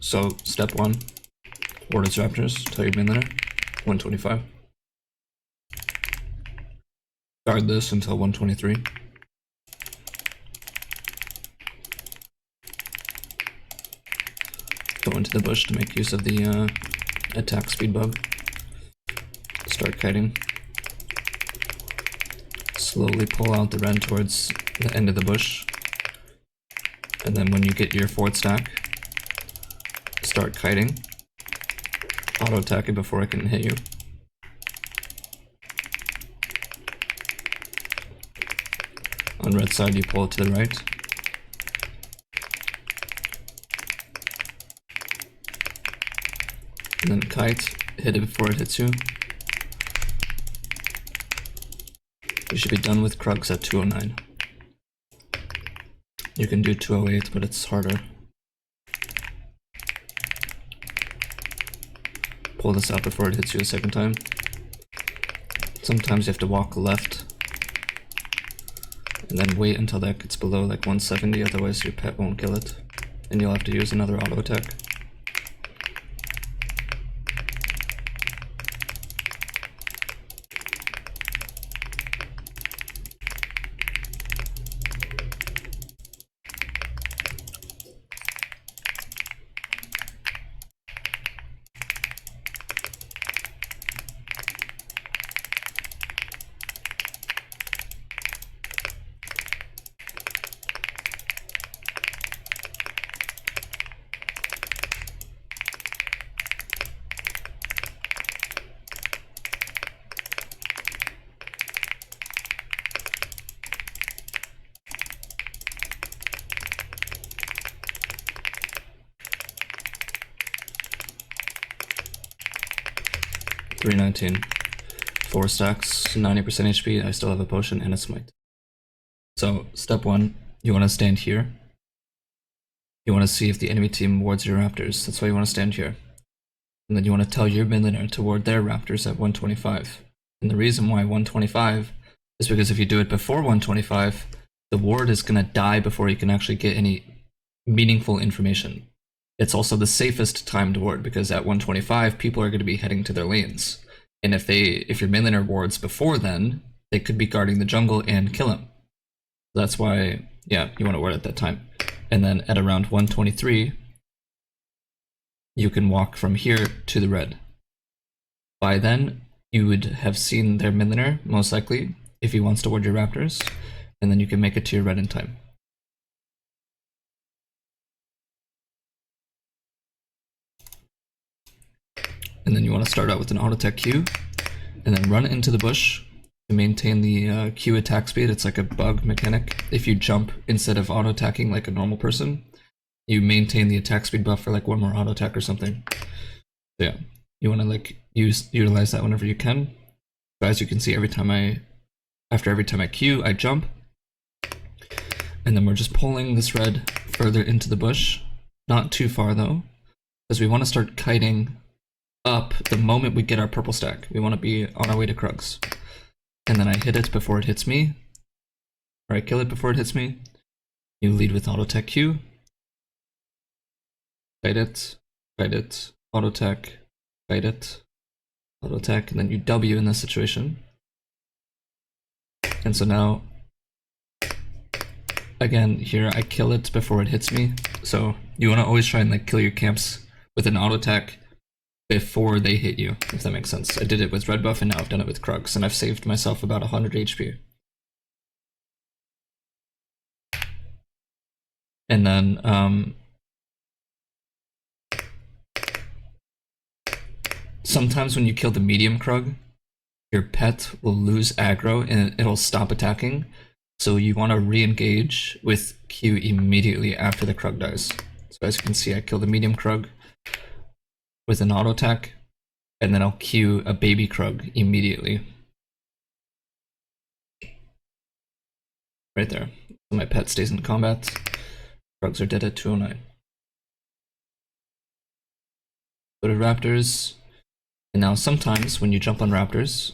So step 1, ward its raptors, tell your main laner, 125. Guard this until 123. Go into the bush to make use of the attack speed bug. Start kiting. Slowly pull out the red towards the end of the bush. And then when you get your 4th stack, start kiting. Auto attack it before I can hit you. On red side, you pull it to the right. And then kite, hit it before it hits you. You should be done with Krugs at 209. You can do 208, but it's harder. Pull this out before it hits you a second time. Sometimes you have to walk left and then wait until that gets below like 170, otherwise your pet won't kill it. And you'll have to use another auto attack. $319. 4 stacks, 90% HP, I still have a potion and a smite. So, step 1, you want to stand here. You want to see if the enemy team wards your raptors, that's why you want to stand here. And then you want to tell your mid laner to ward their raptors at 125. And the reason why 125 is because if you do it before 125, the ward is going to die before you can actually get any meaningful information. It's also the safest time to ward because at 125 people are going to be heading to their lanes. And if your main laner wards before then, they could be guarding the jungle and kill him. That's why, yeah, you want to ward at that time. And then at around 123, you can walk from here to the red. By then, you would have seen their mid laner, most likely, if he wants to ward your raptors, and then you can make it to your red in time. And then you want to start out with an auto attack Q, and then run into the bush to maintain the Q attack speed. It's like a bug mechanic. If you jump instead of auto attacking like a normal person, you maintain the attack speed buff for like 1 more auto attack or something. So yeah, you want to like utilize that whenever you can. So as you can see, after every time I Q, I jump, and then we're just pulling this red further into the bush. Not too far though, because we want to start kiting up the moment we get our purple stack. We want to be on our way to Krugs. And then I hit it before it hits me, or I kill it before it hits me. You lead with auto attack Q. Kite it, auto attack, kite it, auto attack, and then you W in this situation. And so now, again, here I kill it before it hits me. So you want to always try and like kill your camps with an auto attack before they hit you, if that makes sense. I did it with red buff and now I've done it with Krugs, and I've saved myself about 100 HP. And then sometimes when you kill the medium Krug, your pet will lose aggro and it'll stop attacking. So you want to re-engage with Q immediately after the Krug dies. So as you can see, I kill the medium Krug with an auto attack, and then I'll Q a baby Krug immediately. Right there. So my pet stays in combat. Krugs are dead at 209. Go to raptors. And now sometimes when you jump on raptors,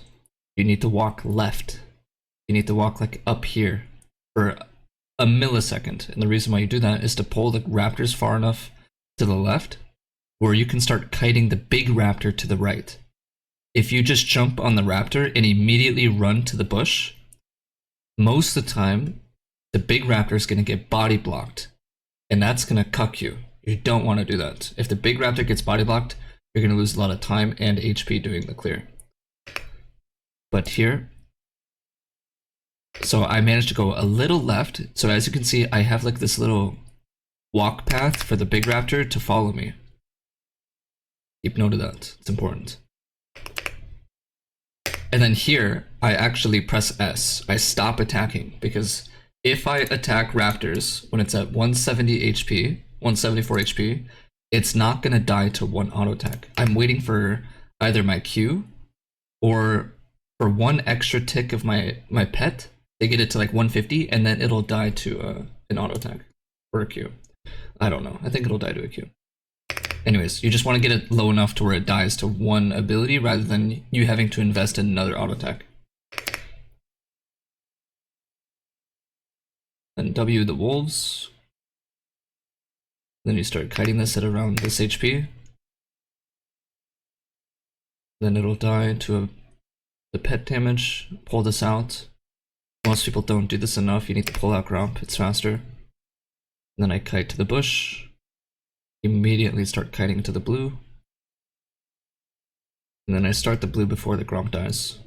you need to walk left. You need to walk like up here for a millisecond. And the reason why you do that is to pull the raptors far enough to the left where you can start kiting the big raptor to the right. If you just jump on the raptor and immediately run to the bush, most of the time, the big raptor is going to get body blocked, and that's going to cuck you. You don't want to do that. If the big raptor gets body blocked, you're going to lose a lot of time and HP doing the clear. But here, so I managed to go a little left. So as you can see, I have like this little walk path for the big raptor to follow me. Keep note of that. It's important. And then here, I actually press S. I stop attacking, because if I attack raptors when it's at 170 HP, 174 HP, it's not going to die to one auto attack. I'm waiting for either my Q or for one extra tick of my pet. They get it to like 150, and then it'll die to an auto attack or a Q. I don't know. I think it'll die to a Q. Anyways, you just want to get it low enough to where it dies to one ability rather than you having to invest in another auto attack. Then W the wolves. Then you start kiting this at around this HP. Then it'll die to the pet damage. Pull this out. Most people don't do this enough. You need to pull out Gromp. It's faster. And then I kite to the bush. Immediately start kiting to the blue. And then I start the blue before the Gromp dies.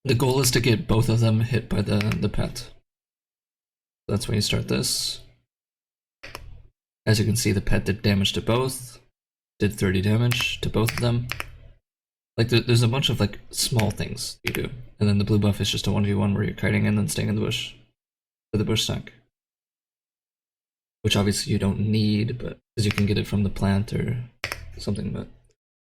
The goal is to get both of them hit by the pet. That's when you start this. As you can see, the pet did damage to both. Did 30 damage to both of them. Like, there's a bunch of like small things you do. And then the blue buff is just a 1v1 where you're kiting and then staying in the bush for the bush stack. Which obviously you don't need, but because you can get it from the plant or something, but